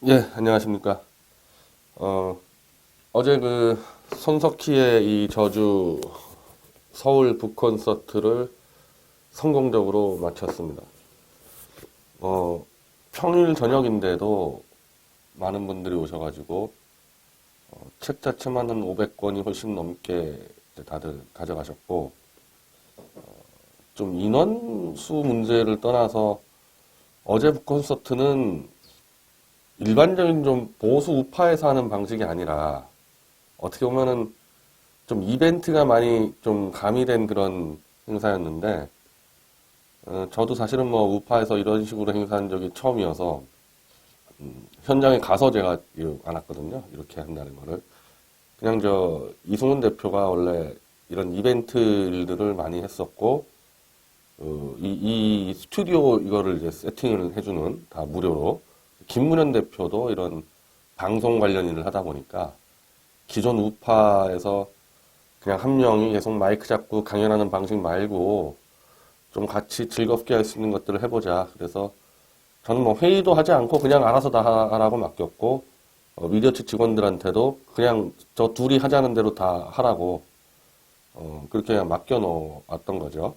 예, 안녕하십니까. 어제 그 손석희의 이 저주 서울 북콘서트를 성공적으로 마쳤습니다. 평일 저녁인데도 많은 분들이 오셔가지고 책 자체만 한 500권이 훨씬 넘게 이제 다들 가져가셨고, 좀 인원수 문제를 떠나서 어제 북콘서트는 일반적인 좀 보수 우파에서 하는 방식이 아니라 어떻게 보면은 좀 이벤트가 많이 좀 가미된 그런 행사였는데, 저도 사실은 뭐 우파에서 이런 식으로 행사한 적이 처음이어서 현장에 가서 제가 안 왔거든요. 이렇게 한다는 거를. 그냥 이승훈 대표가 원래 이런 이벤트들을 많이 했었고, 이 스튜디오 이거를 이제 세팅을 해주는 다 무료로 김문현 대표도 이런 방송 관련 일을 하다 보니까 기존 우파에서 그냥 한 명이 계속 마이크 잡고 강연하는 방식 말고 좀 같이 즐겁게 할 수 있는 것들을 해보자. 그래서 저는 뭐 회의도 하지 않고 그냥 알아서 다 하라고 맡겼고, 미디어 측 직원들한테도 그냥 저 둘이 하자는 대로 다 하라고 그렇게 그냥 맡겨놓았던 거죠.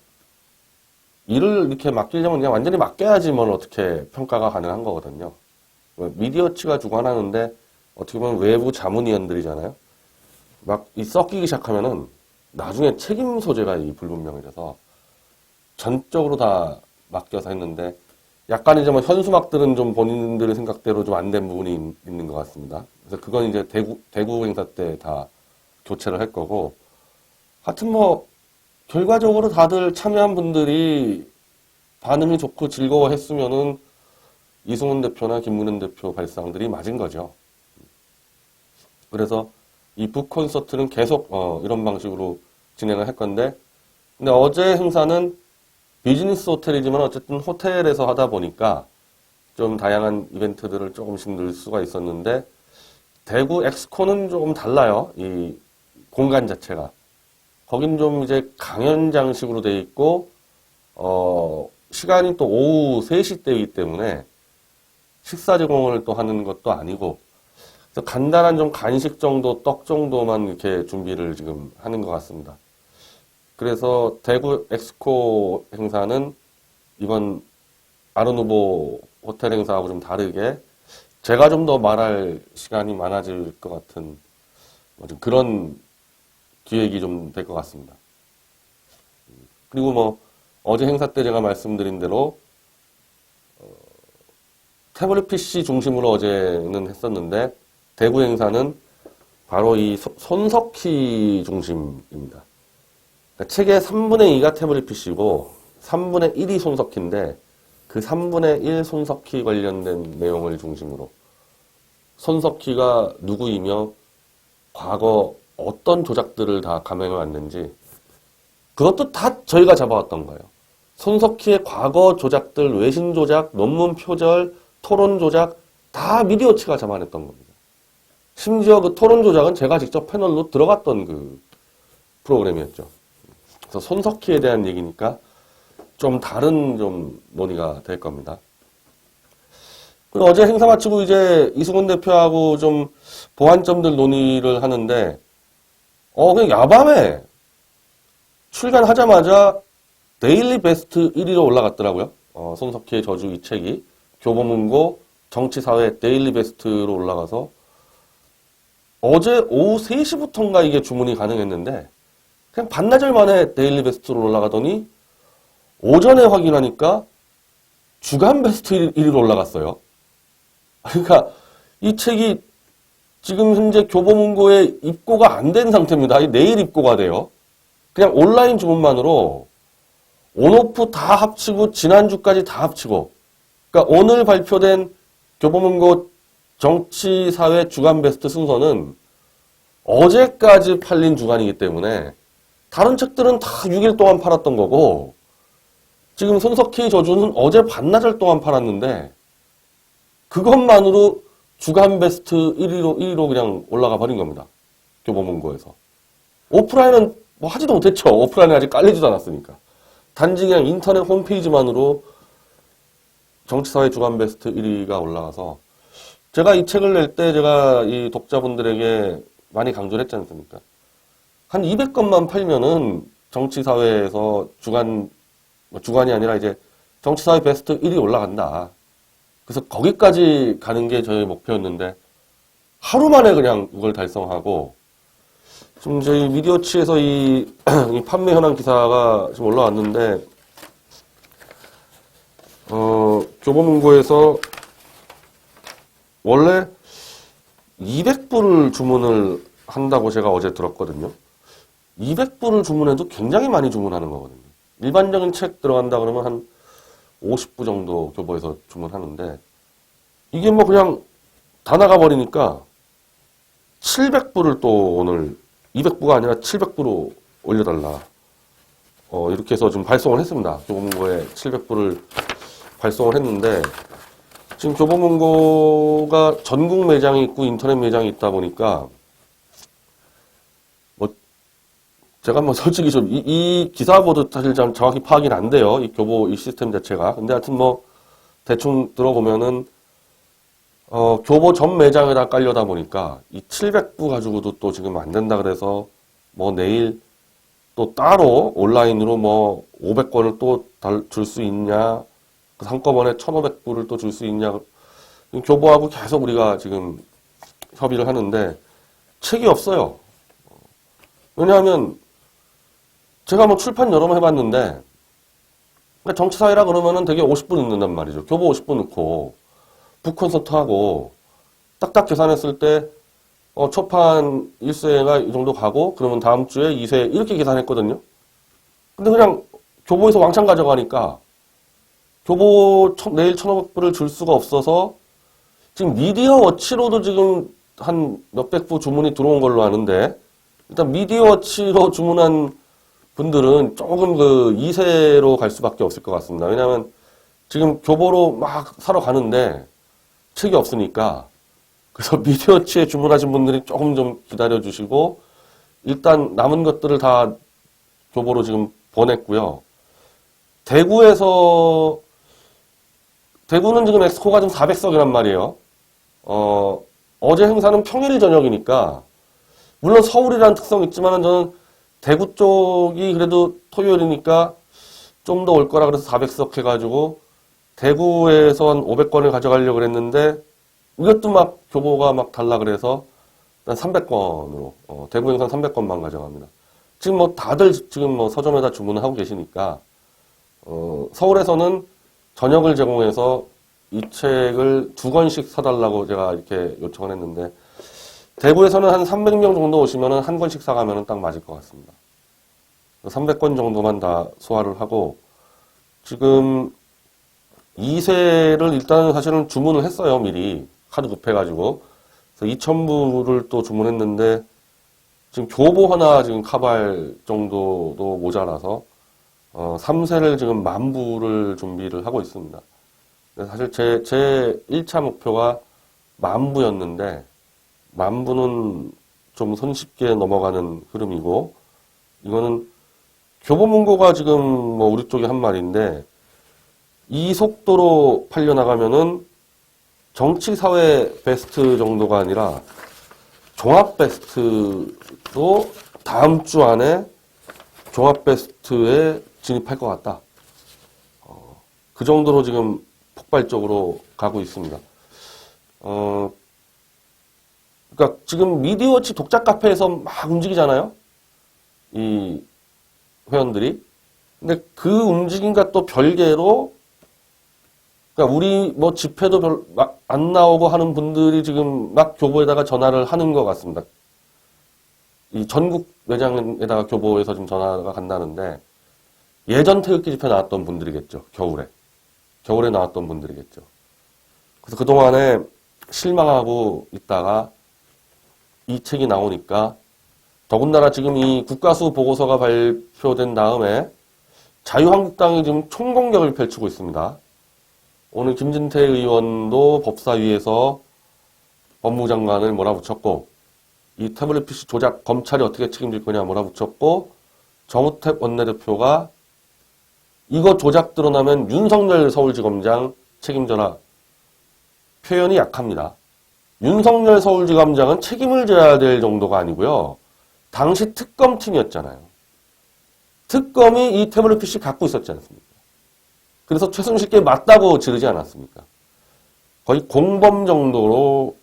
일을 이렇게 맡기려면 그냥 완전히 맡겨야지 뭘 어떻게 평가가 가능한 거거든요. 미디어 측가 주관하는데 어떻게 보면 외부 자문위원들이잖아요. 막 섞이기 시작하면은 나중에 책임 소재가 불분명해져서 전적으로 다 맡겨서 했는데, 약간 이제 뭐 현수막들은 좀 본인들의 생각대로 좀 안 된 부분이 있는 것 같습니다. 그래서 그건 이제 대구 행사 때 다 교체를 할 거고, 하여튼 뭐 결과적으로 다들 참여한 분들이 반응이 좋고 즐거워했으면은 이승훈 대표나 김문현 대표 발상들이 맞은 거죠. 그래서 이 북콘서트는 계속 이런 방식으로 진행을 할 건데, 근데 어제 행사는 비즈니스 호텔이지만 어쨌든 호텔에서 하다 보니까 좀 다양한 이벤트들을 조금씩 넣을 수가 있었는데, 대구 엑스코는 조금 달라요. 이 공간 자체가. 거긴 좀 이제 강연장식으로 돼 있고, 시간이 또 오후 3시 때이기 때문에 식사 제공을 또 하는 것도 아니고, 그래서 간단한 좀 간식 정도, 떡 정도만 이렇게 준비를 지금 하는 것 같습니다. 그래서 대구 엑스코 행사는 이번 아르누보 호텔 행사하고 좀 다르게 제가 좀 더 말할 시간이 많아질 것 같은 좀 그런 기획이 좀 될 것 같습니다. 그리고 뭐 어제 행사 때 제가 말씀드린 대로 태블릿 PC 중심으로 어제는 했었는데, 대구 행사는 바로 이 손석희 중심입니다. 그러니까 책의 3분의 2가 태블릿 PC고 3분의 1이 손석희인데, 그 3분의 1 손석희 관련된 내용을 중심으로 손석희가 누구이며 과거 어떤 조작들을 다 감행해 왔는지 그것도 다 저희가 잡아왔던 거예요. 손석희의 과거 조작들, 외신 조작, 논문 표절, 토론 조작 다 미디어치가 잡아냈던 겁니다. 심지어 그 토론 조작은 제가 직접 패널로 들어갔던 그 프로그램이었죠. 그래서 손석희에 대한 얘기니까 좀 다른 좀 논의가 될 겁니다. 그리고 어제 행사 마치고 이제 이승훈 대표하고 좀 보완점들 논의를 하는데, 그냥 야밤에 출간하자마자 데일리 베스트 1위로 올라갔더라고요. 손석희의 저주 이 책이 교보문고 정치사회 데일리 베스트로 올라가서 어제 오후 3시부터인가 이게 주문이 가능했는데, 그냥 반나절 만에 데일리 베스트로 올라가더니 오전에 확인하니까 주간 베스트 1위로 올라갔어요. 그러니까 이 책이 지금 현재 교보문고에 입고가 안 된 상태입니다. 내일 입고가 돼요. 그냥 온라인 주문만으로 온오프 다 합치고 지난주까지 다 합치고, 그러니까 오늘 발표된 교보문고 정치사회 주간 베스트 순서는 어제까지 팔린 주간이기 때문에 다른 책들은 다 6일 동안 팔았던 거고, 지금 손석희 저주는 어제 반나절 동안 팔았는데 그것만으로 주간 베스트 1위로 그냥 올라가 버린 겁니다. 교보문고에서. 오프라인은 뭐 하지도 못했죠. 오프라인에 아직 깔리지도 않았으니까. 단지 그냥 인터넷 홈페이지만으로 정치사회 주간 베스트 1위가 올라가서 제가 이 책을 낼 때 제가 이 독자분들에게 많이 강조를 했지 않습니까? 한 200권만 팔면은 정치사회에서 주간이 아니라 이제 정치사회 베스트 1위 올라간다. 그래서 거기까지 가는 게 저희 목표였는데 하루 만에 그냥 그걸 달성하고 지금 저희 미디어치에서 이 판매 현황 기사가 지금 올라왔는데 교보문고에서 원래 200부를 주문을 한다고 제가 어제 들었거든요. 200부를 주문해도 굉장히 많이 주문하는 거거든요. 일반적인 책 들어간다 그러면 한 50부 정도 교보에서 주문하는데 이게 뭐 그냥 다 나가버리니까 700부를 또 오늘 200부가 아니라 700부로 올려달라. 이렇게 해서 좀 발송을 했습니다. 교보문고에 700부를 발송을 했는데 지금 교보문고가 전국 매장이 있고 인터넷 매장이 있다 보니까 뭐 제가 뭐 솔직히 좀 이 기사보도 사실 좀 정확히 파악이 안 돼요. 이 교보 이 시스템 자체가. 근데 하여튼 뭐 대충 들어보면은 교보 전 매장에다 깔려다 보니까 이 700부 가지고도 또 지금 안 된다 그래서 뭐 내일 또 따로 온라인으로 뭐 500권을 또 줄 수 있냐, 그 한꺼번에 1,500부를 또 줄 수 있냐, 교보하고 계속 우리가 지금 협의를 하는데 책이 없어요. 왜냐하면 제가 뭐 출판 여러 번 해봤는데 정치사회라 그러면은 되게 50분 읽는단 말이죠. 교보 50분 넣고 북콘서트 하고 딱딱 계산했을 때 초판 1세가 이 정도 가고 그러면 다음 주에 2세 이렇게 계산했거든요. 근데 그냥 교보에서 왕창 가져가니까 교보 내일 1,500부를 줄 수가 없어서 지금 미디어 워치로도 지금 한 몇백 부 주문이 들어온 걸로 아는데 일단 미디어 워치로 주문한 분들은 조금 그 2세로 갈 수밖에 없을 것 같습니다. 왜냐하면 지금 교보로 막 사러 가는데 책이 없으니까 그래서 미디어치에 주문하신 분들이 조금 좀 기다려 주시고 일단 남은 것들을 다 교보로 지금 보냈고요. 대구는 지금 엑스코가 지금 400석이란 말이에요. 어제 행사는 평일 저녁이니까 물론 서울이라는 특성이 있지만 저는 대구 쪽이 그래도 토요일이니까 좀 더 올 거라 그래서 400석 해가지고 대구에서 한 500권을 가져가려고 그랬는데 이것도 막 교보가 막 달라 그래서 한 300권으로 대구 행사 300권만 가져갑니다. 지금 뭐 다들 지금 뭐 서점에다 주문을 하고 계시니까 서울에서는 저녁을 제공해서 이 책을 2권씩 사달라고 제가 이렇게 요청을 했는데 대구에서는 한 300명 정도 오시면은 한 권씩 사가면은 딱 맞을 것 같습니다. 300권 정도만 다 소화를 하고 지금 2세를 일단 사실은 주문을 했어요. 미리 하도 급해가지고 그래서 2,000부를 또 주문했는데 지금 교보 하나 지금 카발 정도도 모자라서 3세를 지금 10,000부를 준비를 하고 있습니다. 사실 제 1차 목표가 10,000부였는데 10,000부는 좀 손쉽게 넘어가는 흐름이고 이거는 교보문고가 지금 뭐 우리 쪽에 한 말인데 이 속도로 팔려나가면은 정치사회 베스트 정도가 아니라 종합 베스트도 다음 주 안에 종합 베스트에 진입할 것 같다. 그 정도로 지금 폭발적으로 가고 있습니다. 그러니까 지금 미디어워치 독자 카페에서 막 움직이잖아요. 이 회원들이. 근데 그 움직임과 또 별개로 그러니까 우리 뭐 집회도 막 안 나오고 하는 분들이 지금 막 교보에다가 전화를 하는 것 같습니다. 이 전국 매장에다가 교보에서 지금 전화가 간다는데 예전 태극기 집회 나왔던 분들이겠죠. 겨울에 나왔던 분들이겠죠. 그래서 그동안에 실망하고 있다가 이 책이 나오니까 더군다나 지금 이 국가수 보고서가 발표된 다음에 자유한국당이 지금 총공격을 펼치고 있습니다. 오늘 김진태 의원도 법사위에서 법무장관을 몰아붙였고 이 태블릿 PC 조작 검찰이 어떻게 책임질 거냐 몰아붙였고 정우택 원내대표가 이거 조작 드러나면 윤석열 서울지검장 책임져라. 표현이 약합니다. 윤석열 서울지검장은 책임을 져야 될 정도가 아니고요. 당시 특검팀이었잖아요. 특검이 이 태블릿 PC 갖고 있었지 않습니까? 그래서 최순실께 맞다고 지르지 않았습니까? 거의 공범 정도로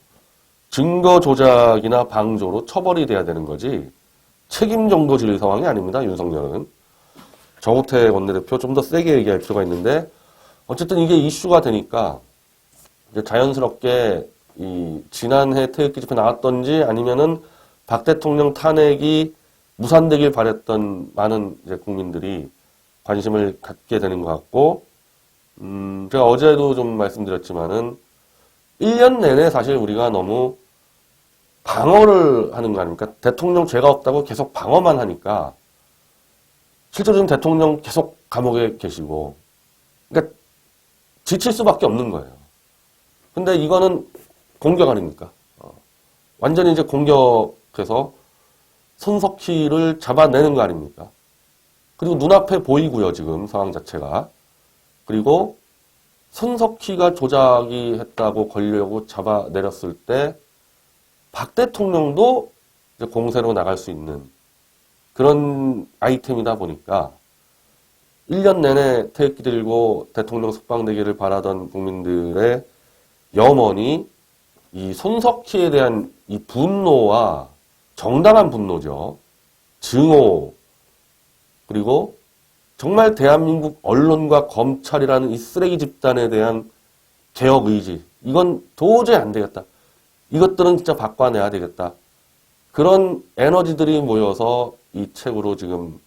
증거 조작이나 방조로 처벌이 돼야 되는 거지 책임 정도 질 상황이 아닙니다. 윤석열은. 정우택 원내대표 좀 더 세게 얘기할 필요가 있는데 어쨌든 이게 이슈가 되니까 이제 자연스럽게 이 지난해 태극기 집회 나왔던지 아니면은 박 대통령 탄핵이 무산되길 바랬던 많은 이제 국민들이 관심을 갖게 되는 것 같고, 제가 어제도 좀 말씀드렸지만은 1년 내내 사실 우리가 너무 방어를 하는 거 아닙니까? 대통령 죄가 없다고 계속 방어만 하니까 실제로 지금 대통령 계속 감옥에 계시고, 그러니까 지칠 수밖에 없는 거예요. 근데 이거는 공격 아닙니까? 완전히 이제 공격해서 손석희를 잡아내는 거 아닙니까? 그리고 눈앞에 보이고요, 지금 상황 자체가. 그리고 손석희가 조작이 했다고 걸려고 잡아내렸을 때 박 대통령도 이제 공세로 나갈 수 있는 그런 아이템이다 보니까 1년 내내 태극기 들고 대통령 석방되기를 바라던 국민들의 염원이 이 손석희에 대한 이 분노와 정당한 분노죠. 증오, 그리고 정말 대한민국 언론과 검찰이라는 이 쓰레기 집단에 대한 개혁 의지. 이건 도저히 안 되겠다. 이것들은 진짜 바꿔내야 되겠다. 그런 에너지들이 모여서 이 책으로 지금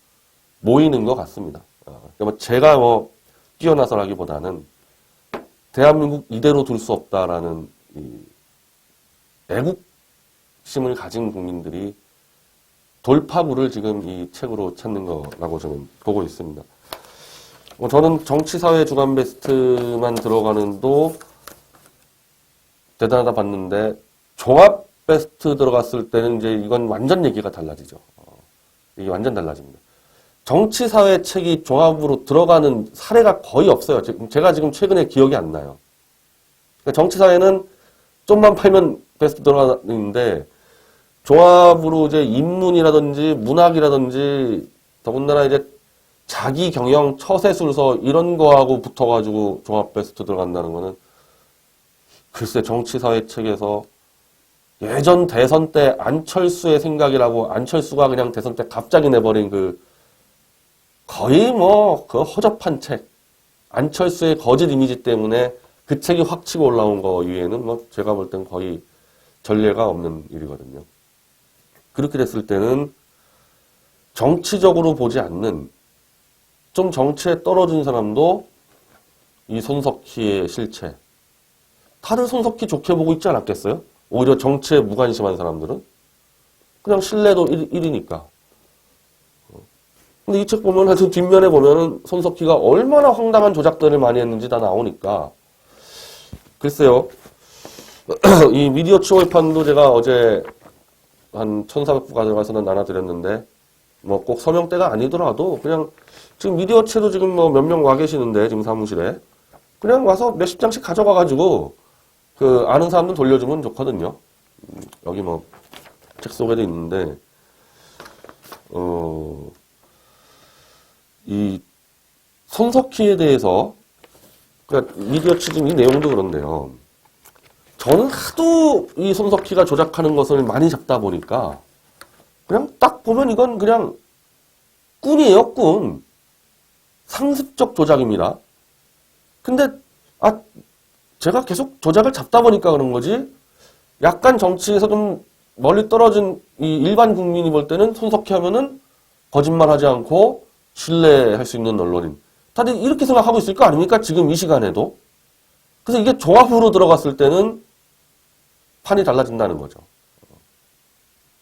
모이는 것 같습니다. 그러니까 제가 뛰어나서라기보다는 대한민국 이대로 둘 수 없다라는 이 애국심을 가진 국민들이 돌파구를 지금 이 책으로 찾는 거라고 저는 보고 있습니다. 저는 정치사회 주간 베스트만 들어가는도 대단하다 봤는데 종합 베스트 들어갔을 때는 이제 이건 완전 얘기가 달라지죠. 이게 완전 달라집니다. 정치사회 책이 종합으로 들어가는 사례가 거의 없어요. 제가 지금 최근에 기억이 안 나요. 그러니까 정치사회는 좀만 팔면 베스트 들어가는데 종합으로 이제 인문이라든지 문학이라든지 더군다나 이제 자기 경영 처세술서 이런 거하고 붙어가지고 종합 베스트 들어간다는 거는 글쎄 정치사회 책에서 예전 대선 때 안철수의 생각이라고 안철수가 그냥 대선 때 갑자기 내버린 그 거의 그 허접한 책 안철수의 거짓 이미지 때문에 그 책이 확 치고 올라온 거 이외에는 제가 볼 땐 거의 전례가 없는 일이거든요. 그렇게 됐을 때는 정치적으로 보지 않는 좀 정치에 떨어진 사람도 이 손석희의 실체 다들 손석희 좋게 보고 있지 않았겠어요? 오히려 정치에 무관심한 사람들은 그냥 신뢰도 1위니까. 근데 이 책 보면 하여튼 뒷면에 보면은 손석희가 얼마나 황당한 조작들을 많이 했는지 다 나오니까 글쎄요. 이 미디어 추월판도 제가 어제 한 1,400부 가져가서는 나눠드렸는데 꼭 서명대가 아니더라도 그냥 지금 미디어 채도 지금 몇 명 와 계시는데 지금 사무실에 그냥 와서 몇십 장씩 가져가가지고 그 아는 사람들 돌려주면 좋거든요. 여기 책 속에도 있는데 이 손석희에 대해서 그러니까 미디어 취임 이 내용도 그런데요. 저는 하도 이 손석희가 조작하는 것을 많이 잡다 보니까 그냥 딱 보면 이건 그냥 꾼이에요, 꾼. 상습적 조작입니다. 근데 제가 계속 조작을 잡다 보니까 그런 거지 약간 정치에서 좀 멀리 떨어진 이 일반 국민이 볼 때는 손석희 하면은 거짓말하지 않고 신뢰할 수 있는 언론인. 다들 이렇게 생각하고 있을 거 아닙니까? 지금 이 시간에도. 그래서 이게 종합으로 들어갔을 때는 판이 달라진다는 거죠.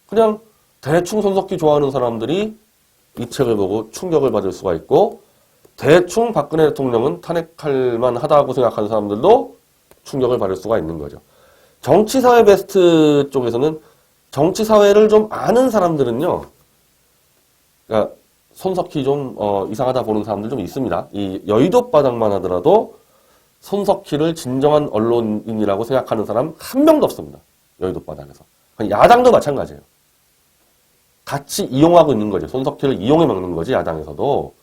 그냥 대충 손석희 좋아하는 사람들이 이 책을 보고 충격을 받을 수가 있고 대충 박근혜 대통령은 탄핵할 만하다고 생각하는 사람들도 충격을 받을 수가 있는 거죠. 정치사회 베스트 쪽에서는 정치사회를 좀 아는 사람들은요. 그러니까 손석희 좀 이상하다 보는 사람들 좀 있습니다. 이 여의도 바닥만 하더라도 손석희를 진정한 언론인이라고 생각하는 사람 한 명도 없습니다. 여의도 바닥에서. 야당도 마찬가지예요. 같이 이용하고 있는 거죠. 손석희를 이용해 먹는 거지, 야당에서도.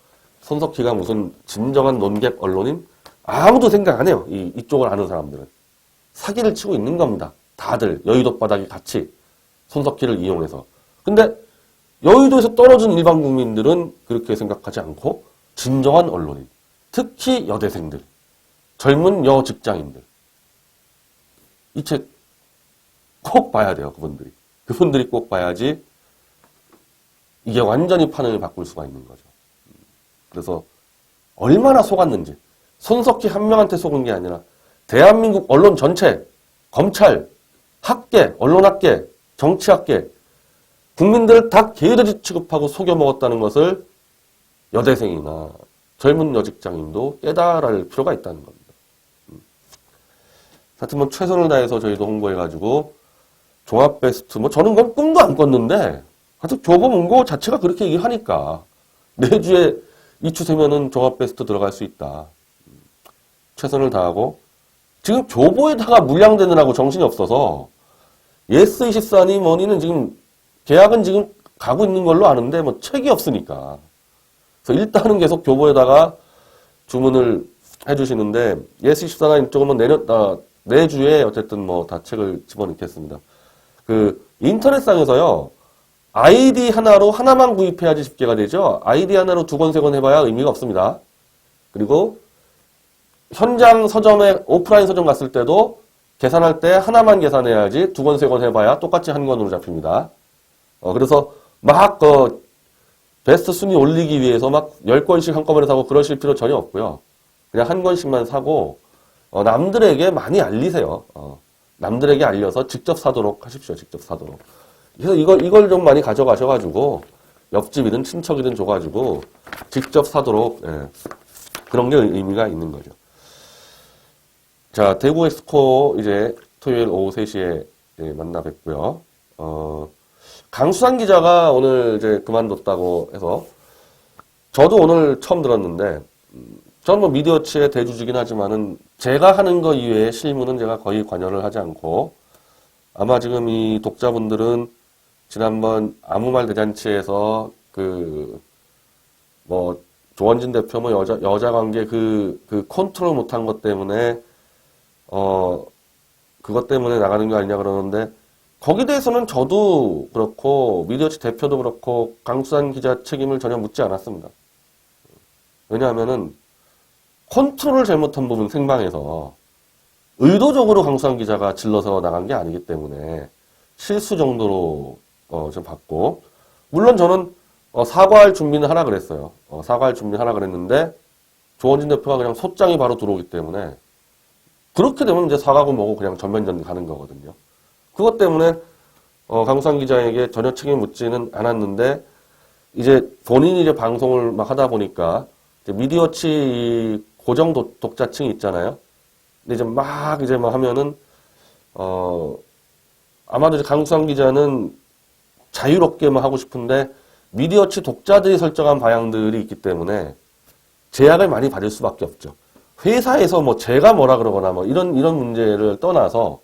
손석희가 무슨 진정한 논객 언론인? 아무도 생각 안 해요. 이쪽을 아는 사람들은. 사기를 치고 있는 겁니다. 다들 여의도 바닥이 같이 손석희를 이용해서. 근데 여의도에서 떨어진 일반 국민들은 그렇게 생각하지 않고 진정한 언론인, 특히 여대생들, 젊은 여직장인들. 이 책 꼭 봐야 돼요. 그분들이 꼭 봐야지 이게 완전히 판을 바꿀 수가 있는 거죠. 그래서 얼마나 속았는지, 손석희 한 명한테 속은 게 아니라 대한민국 언론 전체, 검찰, 학계, 언론학계, 정치학계, 국민들을 다 개돼지 취급하고 속여먹었다는 것을 여대생이나 젊은 여직장인도 깨달을 필요가 있다는 겁니다. 하여튼 뭐 최선을 다해서 저희도 홍보해가지고 종합 베스트, 뭐 저는 그건 꿈도 안 꿨는데 하여튼 교보문고 자체가 그렇게 얘기하니까 내주에 이 추세면은 종합 베스트 들어갈 수 있다. 최선을 다하고 지금 교보에다가 물량되느라고 정신이 없어서 예스24니 뭐니는 지금 계약은 지금 가고 있는 걸로 아는데 뭐 책이 없으니까. 그래서 일단은 계속 교보에다가 주문을 해주시는데 예스24나 이쪽은 뭐 내주에 어쨌든 뭐 다 책을 집어넣겠습니다. 그 인터넷상에서요. 아이디 하나로 하나만 구입해야지 집계가 되죠. 아이디 하나로 2권, 3권 해봐야 의미가 없습니다. 그리고 현장 서점에 오프라인 서점 갔을 때도 계산할 때 하나만 계산해야지 2권, 3권 해봐야 똑같이 한 권으로 잡힙니다. 그래서 막 베스트 순위 올리기 위해서 막 10권씩 한꺼번에 사고 그러실 필요 전혀 없고요. 그냥 한 권씩만 사고 남들에게 많이 알리세요. 남들에게 알려서 직접 사도록 하십시오. 직접 사도록. 그래서 이걸 좀 많이 가져가셔가지고 옆집이든 친척이든 줘가지고 직접 사도록 그런 게 의미가 있는 거죠. 자, 대구 엑스코 이제 토요일 오후 3시에 만나 뵙고요. 강수산 기자가 오늘 이제 그만뒀다고 해서 저도 오늘 처음 들었는데 저는 뭐 미디어치의 대주주긴 하지만은 제가 하는 거 이외에 실무는 제가 거의 관여를 하지 않고 아마 지금 이 독자분들은 지난번 아무 말 대잔치에서 뭐 조원진 대표 뭐 여자 관계 그 컨트롤 못한 것 때문에 그것 때문에 나가는 게 아니냐 그러는데 거기에 대해서는 저도 그렇고 미디어치 대표도 그렇고 강수산 기자 책임을 전혀 묻지 않았습니다. 왜냐하면은 컨트롤을 잘못한 부분 생방에서 의도적으로 강수산 기자가 질러서 나간 게 아니기 때문에 실수 정도로 좀 봤고 물론 저는 사과할 준비는 하라 그랬어요. 사과할 준비는 하라 그랬는데 조원진 대표가 그냥 소장이 바로 들어오기 때문에 그렇게 되면 이제 사과고 뭐고 그냥 전면전 가는 거거든요. 그것 때문에 강수산 기자에게 전혀 책임 묻지는 않았는데 이제 본인이 이제 방송을 막 하다 보니까 이제 미디어치 고정 독자층이 있잖아요. 근데 이제 막 하면은 아마도 이제 강수산 기자는 자유롭게만 하고 싶은데 미디어치 독자들이 설정한 방향들이 있기 때문에 제약을 많이 받을 수밖에 없죠. 회사에서 뭐 제가 뭐라 그러거나 뭐 이런 문제를 떠나서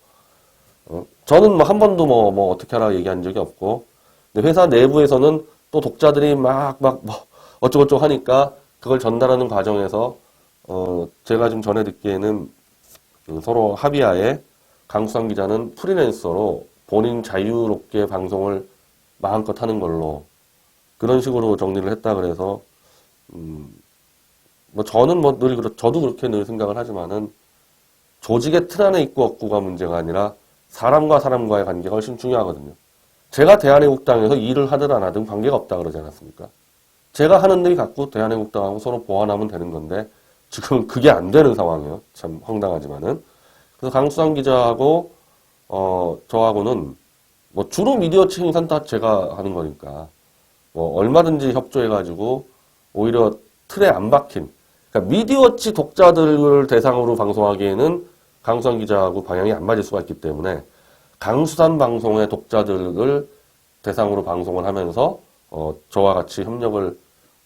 저는 뭐 한 번도 뭐 어떻게 하라 얘기한 적이 없고 근데 회사 내부에서는 또 독자들이 막 뭐 어쩌고저쩌고 하니까 그걸 전달하는 과정에서 제가 좀 전에 듣기에는 서로 합의하에 강수산 기자는 프리랜서로 본인 자유롭게 방송을 마음껏 하는 걸로 그런 식으로 정리를 했다 그래서 뭐 저는 뭐 늘 저도 그렇게 늘 생각을 하지만은 조직의 틀 안에 있고 없고가 문제가 아니라 사람과 사람과의 관계가 훨씬 중요하거든요. 제가 대한애국당에서 일을 하든 안 하든 관계가 없다 그러지 않았습니까? 제가 하는 일이 갖고 대한애국당하고 서로 보완하면 되는 건데 지금 그게 안 되는 상황이에요. 참 황당하지만은. 그래서 강수산 기자하고 저하고는 뭐 주로 미디어치 행사는 다 제가 하는 거니까 뭐 얼마든지 협조해가지고 오히려 틀에 안 박힌 그러니까 미디어치 독자들을 대상으로 방송하기에는 강수산 기자하고 방향이 안 맞을 수가 있기 때문에 강수산 방송의 독자들을 대상으로 방송을 하면서 저와 같이 협력을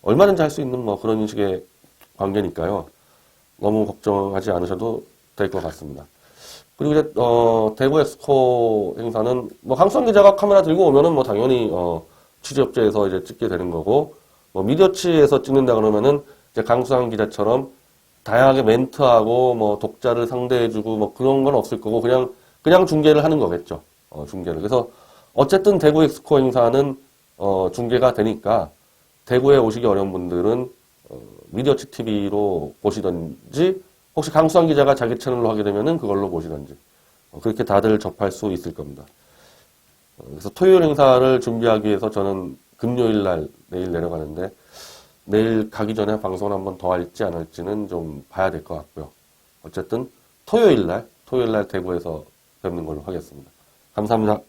얼마든지 할 수 있는 뭐 그런 식의 관계니까요. 너무 걱정하지 않으셔도 될 것 같습니다. 그리고 이제 대구 엑스코 행사는 뭐 강수환 기자가 카메라 들고 오면은 뭐 당연히 취재업체에서 이제 찍게 되는 거고, 뭐 미디어치에서 찍는다 그러면은 이제 강수환 기자처럼 다양하게 멘트하고 뭐 독자를 상대해주고 뭐 그런 건 없을 거고 그냥 중계를 하는 거겠죠. 중계를. 그래서 어쨌든 대구 엑스코 행사는 중계가 되니까 대구에 오시기 어려운 분들은 미디어치 TV로 보시던지, 혹시 강수환 기자가 자기 채널로 하게 되면은 그걸로 보시던지, 그렇게 다들 접할 수 있을 겁니다. 그래서 토요일 행사를 준비하기 위해서 저는 금요일 날 내일 내려가는데, 내일 가기 전에 방송을 한번 더 할지 안 할지는 좀 봐야 될 것 같고요. 어쨌든 토요일 날 대구에서 뵙는 걸로 하겠습니다. 감사합니다.